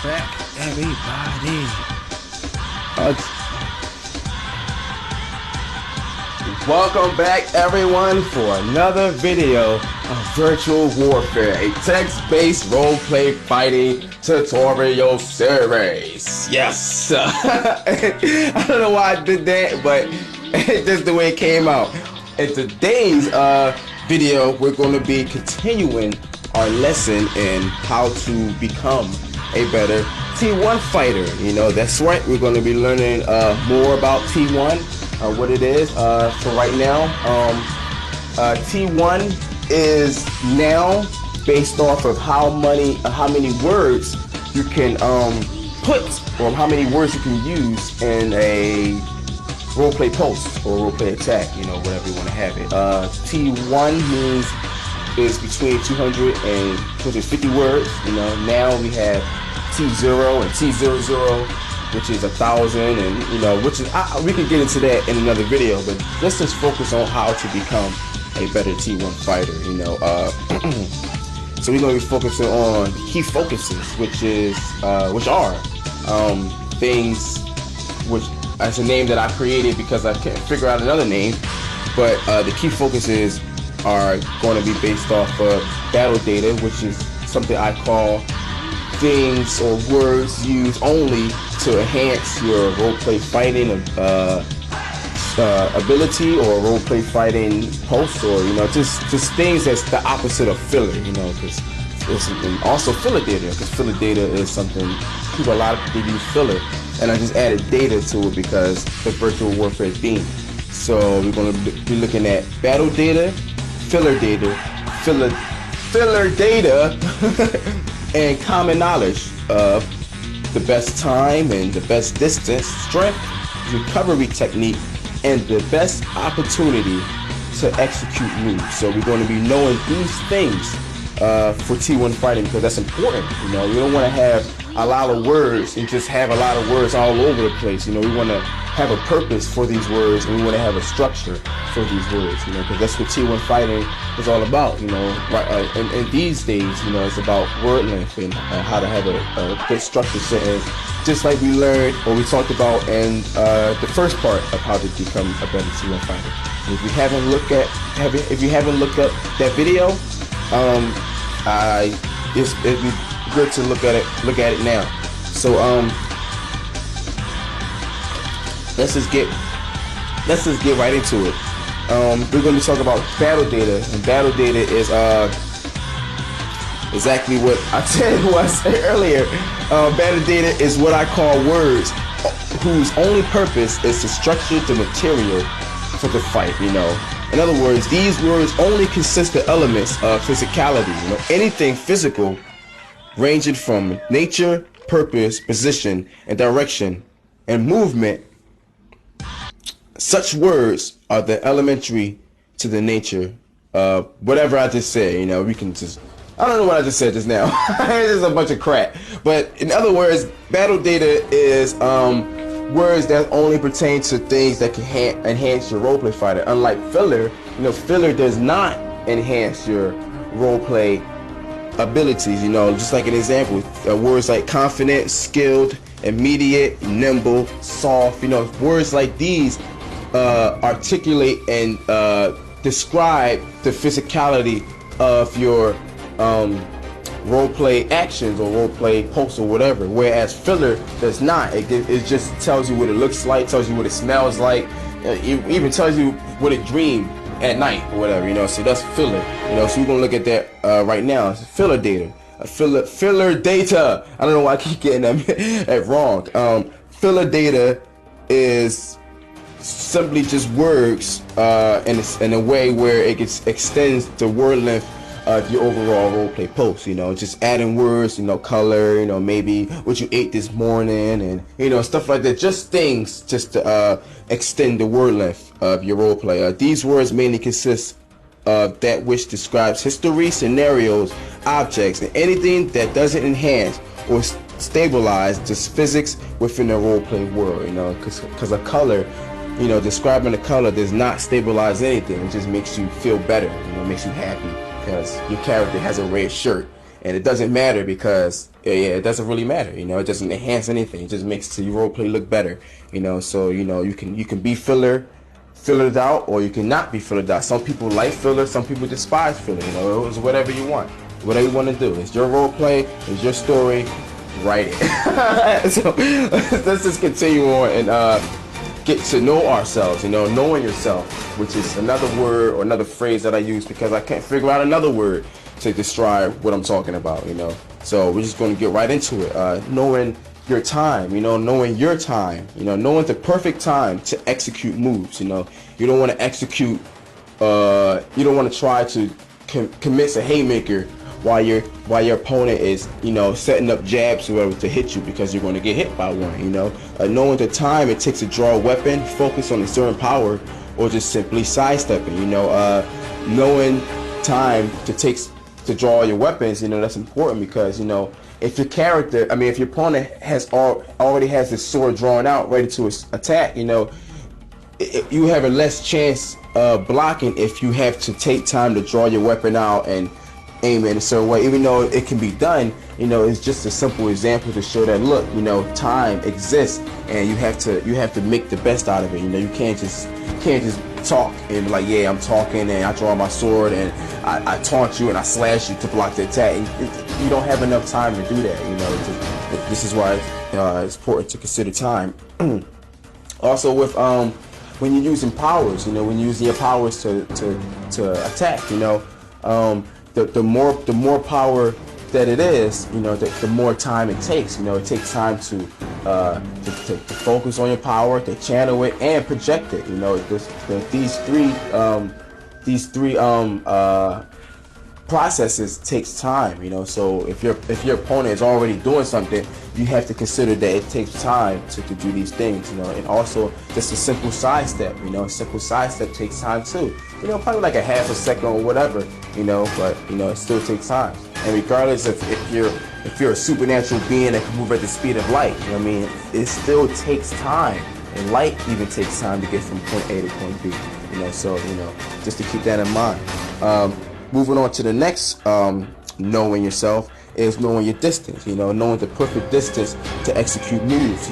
back, everybody. Uh, Welcome back, everyone, for another video of Virtual Warfare, a text-based role-play fighting tutorial series. Yes! I don't know why I did that, but just the way it came out. In today's video, we're going to be continuing our lesson in how to become a better T1 fighter. You know, that's right, we're going to be learning more about T1, what it is. So right now, T1 is now based off of how many words you can put, or how many words you can use in a roleplay post or roleplay attack, you know, whatever you want to have it. T1 means is between 200 and 250 words. You know, now we have T0 and T00, which is 1,000, and you know, which is we can get into that in another video. But let's just focus on how to become a better T1 fighter. You know, so we're going to be focusing on key focuses, which are things which. That's a name that I created because I can't figure out another name, but the key focuses are going to be based off of battle data, which is something I call things or words used only to enhance your roleplay fighting ability or roleplay fighting post, or you know, just things that's the opposite of filler. You know, because there's something also filler data, because filler data is something a lot of people use filler. And I just added data to it because the virtual warfare theme. So we're going to be looking at battle data, filler data, and common knowledge of the best time and the best distance, strength, recovery technique, and the best opportunity to execute moves. So we're going to be knowing these things for T1 fighting, because that's important. You know, we don't want to have a lot of words and just have a lot of words all over the place. You know, we want to have a purpose for these words, and we want to have a structure for these words. You know, because that's what T1 fighting is all about. You know, right? And these days, you know, it's about word length and how to have a good structure sentence, just like we learned or we talked about in the first part of how to become a better T1 fighter. And if you haven't looked up that video, it'd be good to look at it now. So let's just get right into it. We're going to talk about battle data, and battle data is exactly what I said earlier. Battle data is what I call words whose only purpose is to structure the material for the fight. You know, in other words, these words only consist of elements of physicality. You know, anything physical, ranging from nature, purpose, position, and direction, and movement. Such words are the elementary to the nature of whatever I just said. You know, we can just, I don't know what I just said just now. It's just a bunch of crap. But in other words, battle data is words that only pertain to things that can enhance your roleplay fighter. Unlike filler, you know, filler does not enhance your roleplay abilities. You know, just like an example, words like confident, skilled, immediate, nimble, soft. You know, words like these articulate and describe the physicality of your roleplay actions or roleplay posts or whatever, whereas filler does not. It just tells you what it looks like, tells you what it smells like, it even tells you what it dreamed at night or whatever, you know. So that's filler, you know. So we're gonna look at that right now. It's filler data. Filler data. I don't know why I keep getting that wrong. Filler data is simply just words in a way where it extends the word length of your overall roleplay post. You know, just adding words, you know, color, you know, maybe what you ate this morning, and you know, stuff like that. Just things just to extend the word length of your roleplay. These words mainly consist of that which describes history, scenarios, objects, and anything that doesn't enhance or stabilize the physics within the roleplay world. You know, because a color, you know, describing a color does not stabilize anything. It just makes you feel better. You know, makes you happy because your character has a red shirt And it doesn't matter because it doesn't really matter. It doesn't enhance anything. It just makes your role play look better. So you can be fillered out, or you can not be fillered out. Some people like filler, some people despise filler. It's whatever you want. Whatever you want to do. It's your role play. It's your story. Write it. So let's just continue on and get to know ourselves. Knowing yourself, which is another word or another phrase that I use because I can't figure out another word to describe what I'm talking about. So we're just going to get right into it. Knowing your time. Knowing your time. Knowing the perfect time to execute moves. You don't want to execute. You don't want to try to commit a haymaker while your opponent is setting up jabs or whatever to hit you, because you're going to get hit by one. Knowing the time it takes to draw a weapon, focus on a certain power, or just simply sidestepping. Knowing time to draw your weapons, that's important, because if your character, if your opponent already has his sword drawn out ready to attack, you have a less chance of blocking if you have to take time to draw your weapon out and aim it in a certain way. Even though it can be done, it's just a simple example to show that, look, time exists, and you have to make the best out of it. You can't just talk and be like, yeah, I'm talking and I draw my sword and I taunt you and I slash you to block the attack. You don't have enough time to do that. This is why it's important to consider time. Also, with when you're using powers, when you're using your powers to attack, the more power that it is, the more time it takes. It takes time to focus on your power, to channel it and project it. These three processes takes time. So if your opponent is already doing something, you have to consider that it takes time to do these things. And also just a simple sidestep. A simple sidestep takes time too. Probably like a half a second or whatever. But it still takes time. And regardless of if you're a supernatural being that can move at the speed of light, it still takes time. And light even takes time to get from point A to point B. So just to keep that in mind. Moving on to the next knowing yourself is knowing your distance. Knowing the perfect distance to execute moves.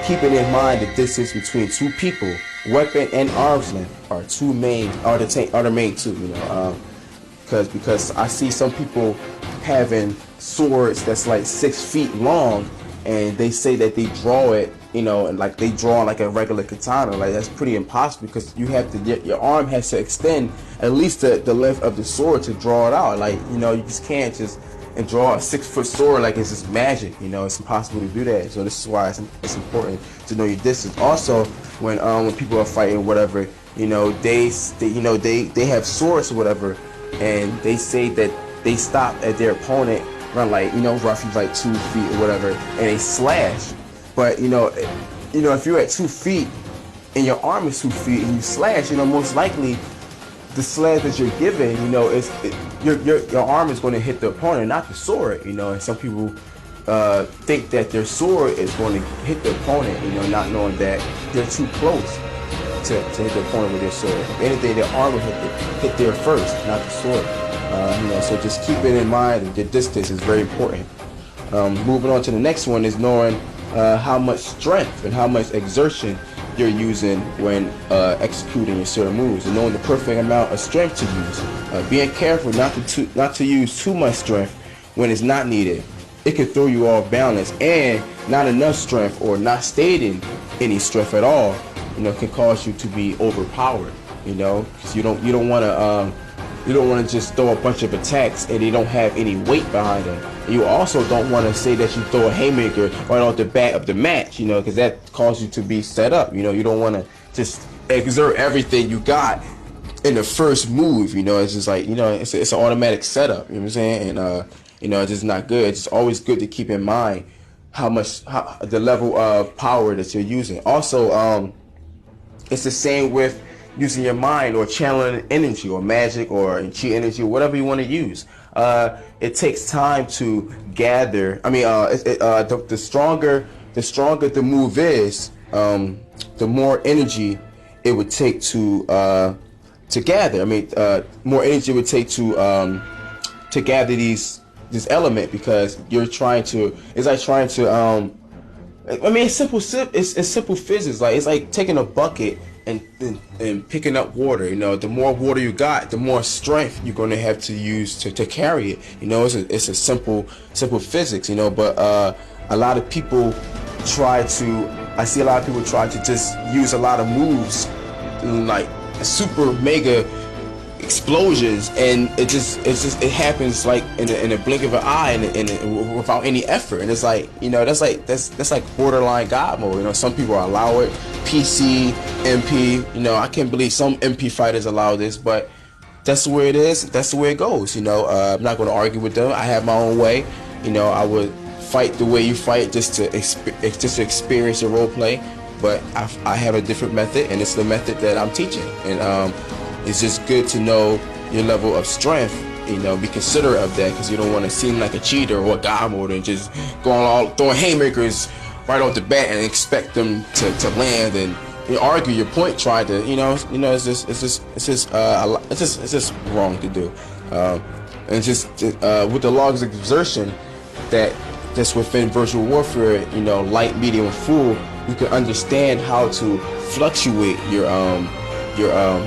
Keeping in mind the distance between two people, weapon and arm's length are the main two. Because I see some people having swords that's like 6 feet long, and they say that they draw it, and like they draw like a regular katana. Like, that's pretty impossible, because you have to, your arm has to extend at least the length of the sword to draw it out. Like, you just can't just and draw a 6-foot sword like it's just magic. It's impossible to do that. So this is why it's important to know your distance. Also, when people are fighting, whatever, they have swords or whatever, and they say that they stop at their opponent around roughly like 2 feet or whatever, and they slash. But if you're at 2 feet and your arm is 2 feet and you slash, most likely the slash that you're giving, your arm is going to hit the opponent, not the sword. And some people think that their sword is going to hit the opponent, not knowing that they're too close to hit the opponent with their sword. If anything, their arm will hit there first, not the sword. So just keep it in mind that the distance is very important. Moving on to the next one is knowing how much strength and how much exertion you're using when executing your certain moves, and knowing the perfect amount of strength to use. Being careful not to use too much strength when it's not needed. It can throw you off balance, and not enough strength or not stating any strength at all, can cause you to be overpowered. Because you don't want to just throw a bunch of attacks and they don't have any weight behind them. And you also don't want to say that you throw a haymaker right off the bat of the match, because that causes you to be set up. You don't want to just exert everything you got in the first move. It's just like, it's an automatic setup. You know what I'm saying? And it's just not good. It's always good to keep in mind how the level of power that you're using. Also, it's the same with using your mind or channeling energy or magic or chi energy or whatever you want to use. It takes time to gather. The stronger the move is, the more energy it would take to gather. More energy it would take to gather these this element, because you're trying to, it's like trying to I mean, it's simple. It's simple physics. Like, it's like taking a bucket and picking up water. You know, the more water you got, the more strength you're going to have to use to carry it. You know, it's a simple physics. You know, but a lot of people try to. I see a lot of people try to just use a lot of moves, like super mega explosions, and it happens like in a blink of an eye, and without any effort. And it's like, you know, that's like borderline God mode. You know, some people allow it, PC, MP. You know, I can't believe some MP fighters allow this, but that's the way it is. That's the way it goes. You know, I'm not going to argue with them. I have my own way. You know, I would fight the way you fight just to experience the role play, but I have a different method, and it's the method that I'm teaching. And it's just good to know your level of strength. You know, be considerate of that, because you don't want to seem like a cheater or a God mode and just going all throwing haymakers right off the bat and expect them to land and argue your point. Try to, it's just wrong to do. And it's just with the laws of exertion that's within virtual warfare, you know, light, medium, and full, you can understand how to fluctuate your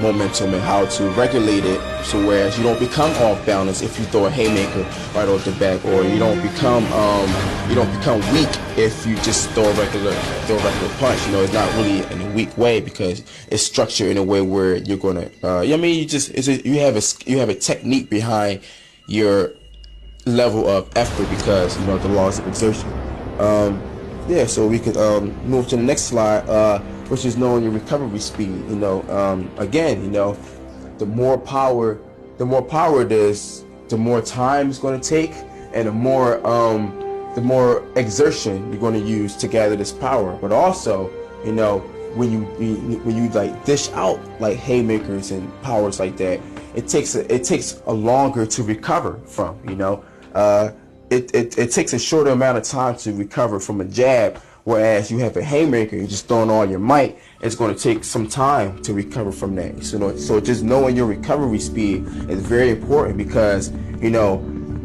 momentum and how to regulate it, so whereas you don't become off balance if you throw a haymaker right off the back, or you don't become weak if you just throw a regular punch. You know, it's not really in a weak way, because it's structured in a way where you're gonna you have a technique behind your level of effort, because you know the laws of exertion. Yeah, so we could move to the next slide, which is knowing your recovery speed. You know, again, you know, the more power it is, the more time it's going to take, and the more exertion you're going to use to gather this power. But also, you know, when you like dish out like haymakers and powers like that, it takes a longer to recover from. You know, it takes a shorter amount of time to recover from a jab. Whereas you have a haymaker, you're just throwing all your might, it's going to take some time to recover from that. So just knowing your recovery speed is very important, because, you know,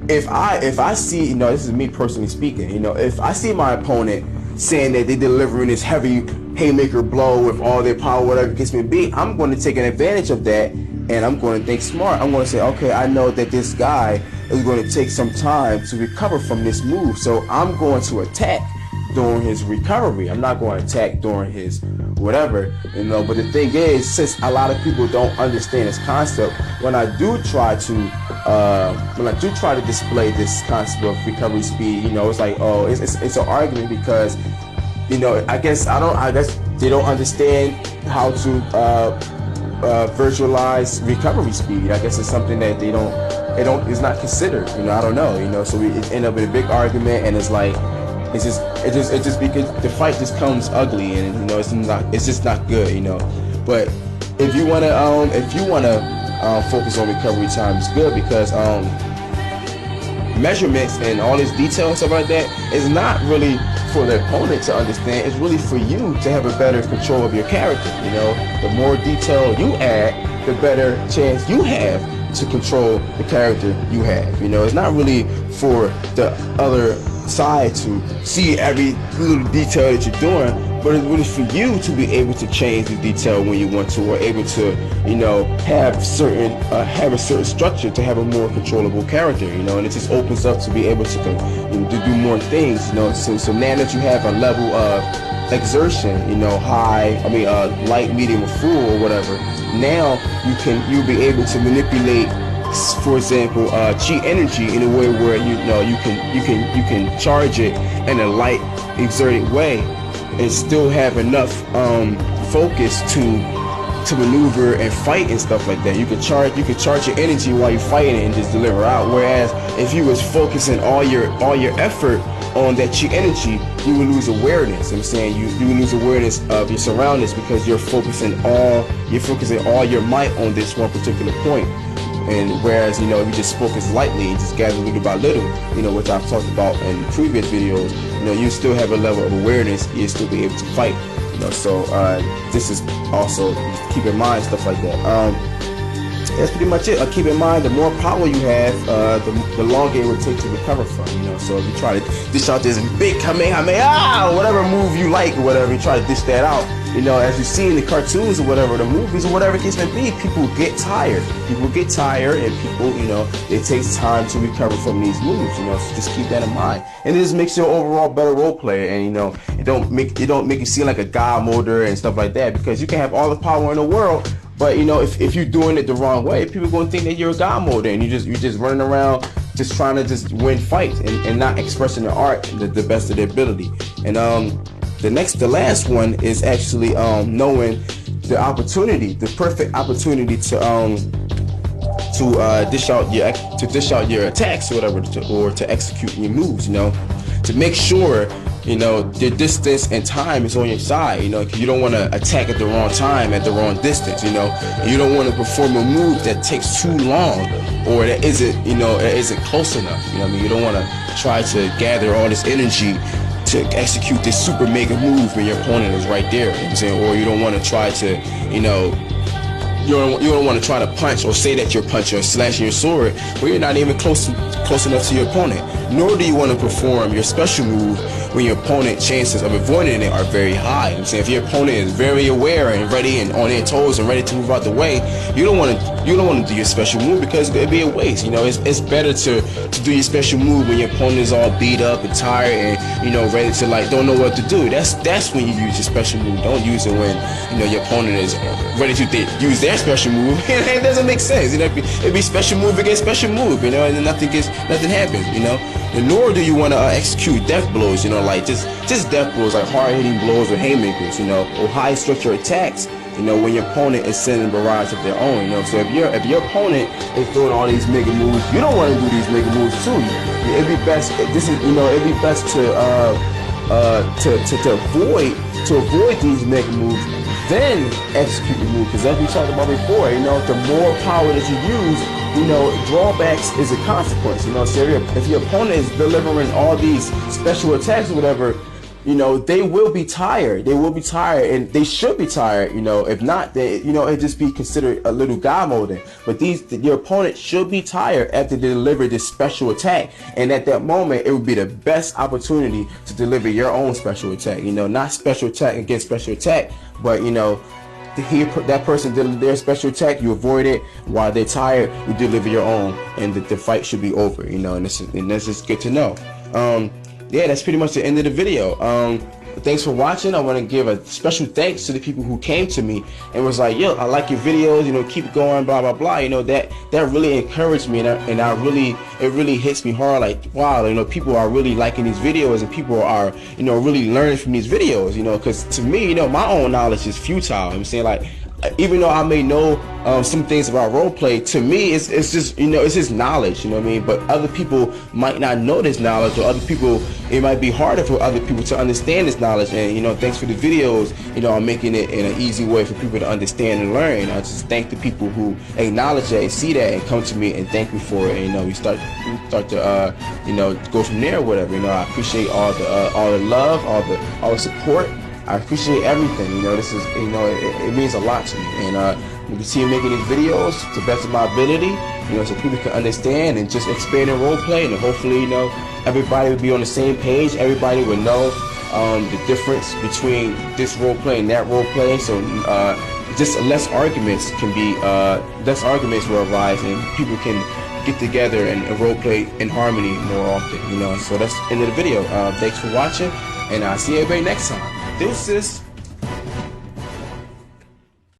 if I see, you know, this is me personally speaking, you know, if I see my opponent saying that they're delivering this heavy haymaker blow with all their power, whatever the case may be, I'm going to take an advantage of that, and I'm going to think smart. I'm going to say, okay, I know that this guy is going to take some time to recover from this move, so I'm going to attack during his recovery. I'm not going to attack during his whatever, you know. But the thing is, since a lot of people don't understand this concept, when I do try to display this concept of recovery speed, you know, it's like, oh, it's an argument, because, you know, I guess they don't understand how to virtualize recovery speed. I guess it's something that it's not considered, you know. I don't know, you know. So we end up with a big argument, and it's like, it's just because the fight just comes ugly, and you know, it's just not good, you know. But if you wanna focus on recovery time, it's good, because measurements and all this detail and stuff like that is not really for the opponent to understand. It's really for you to have a better control of your character. You know, the more detail you add, the better chance you have to control the character you have. You know, it's not really for the other side to see every little detail that you're doing, but it's really for you to be able to change the detail when you want to, or able to, you know, have a certain structure to have a more controllable character, you know. And it just opens up to be able to do more things, you know. So now that you have a level of exertion, you know, light, medium, or full, or whatever, now you'll be able to manipulate, for example, chi energy in a way where you can charge it in a light, exerted way, and still have enough focus to maneuver and fight and stuff like that. You can charge your energy while you're fighting it and just deliver out. Whereas if you was focusing all your effort on that chi energy, you would lose awareness. I'm saying you would lose awareness of your surroundings, because you're focusing all your might on this one particular point. And whereas, you know, if you just focus lightly and just gather little by little, you know, which I've talked about in previous videos, you know, you still have a level of awareness, you still be able to fight, you know. So this is also, keep in mind stuff like that. that's pretty much it. Keep in mind, the more power you have, the longer it would take to recover from. So if you try to dish out this big Kamehameha, whatever move you like or whatever, you try to dish that out. As you see in the cartoons or whatever, the movies or whatever it case may be, people get tired. People get tired, and people, it takes time to recover from these moves. So just keep that in mind, and it just makes you an overall better role player. And it don't make you seem like a god moder and stuff like that, because you can have all the power in the world, but if you're doing it the wrong way, people are gonna think that you're a god moder, and you're just running around just trying to just win fights and not expressing the art the best of their ability. And the last one is actually knowing the opportunity, the perfect opportunity to dish out your attacks or whatever, or to execute your moves. To make sure your distance and time is on your side. Because you don't want to attack at the wrong time, at the wrong distance. You don't want to perform a move that takes too long, or that isn't close enough. You don't want to try to gather all this energy to execute this super mega move when your opponent is right there. Or you don't want to try to, you don't want to try to punch or say that you're punching or slashing your sword when you're not even close enough to your opponent. Nor do you want to perform your special move when your opponent's chances of avoiding it are very high. If your opponent is very aware and ready and on their toes and ready to move out the way, you don't want to do your special move, because it'd be a waste. It's better to do your special move when your opponent is all beat up and tired and ready to don't know what to do. That's when you use your special move. Don't use it when your opponent is ready to use their special move. It doesn't make sense. It'd be special move against special move, and then nothing happens. And nor do you want to execute death blows, just death blows, like hard-hitting blows or haymakers, or high-structure attacks, when your opponent is sending a barrage of their own. So if your opponent is doing all these mega moves, you don't want to do these mega moves too. It'd be best. It'd be best to avoid these mega moves, then execute the move. Because as we talked about before, the more power that you use, drawbacks is a consequence. So if your opponent is delivering all these special attacks or whatever, they will be tired. They will be tired, and they should be tired. If not, it'd just be considered a little god moding. But your opponent should be tired after they deliver this special attack, and at that moment, it would be the best opportunity to deliver your own special attack. Not special attack against special attack, but that person did their special attack, you avoid it. While they're tired, you deliver your own, and the fight should be over. And that's just good to know. Yeah, that's pretty much the end of the video. Thanks for watching. I want to give a special thanks to the people who came to me and was like, yo, I like your videos, keep going, blah blah blah. That really encouraged me, and it really hits me hard. Like, wow, people are really liking these videos, and people are really learning from these videos. Because to me, my own knowledge is futile. I'm saying, like, even though I may know some things about roleplay, to me it's just it's just knowledge, but other people might not know this knowledge, or other people, it might be harder for other people to understand this knowledge. And thanks for the videos, I'm making it in an easy way for people to understand and learn. I just thank the people who acknowledge that and see that and come to me and thank me for it. And we start to go from there or whatever. I appreciate all the love, all the support. I appreciate everything. This is, it means a lot to me, and we continue making these videos to the best of my ability, so people can understand and just expand in role play, and hopefully, everybody will be on the same page. Everybody will know the difference between this role play and that role play. So just less arguments will arise, and people can get together and role play in harmony more often. So that's the end of the video. Thanks for watching, and I'll see everybody next time. Deuces.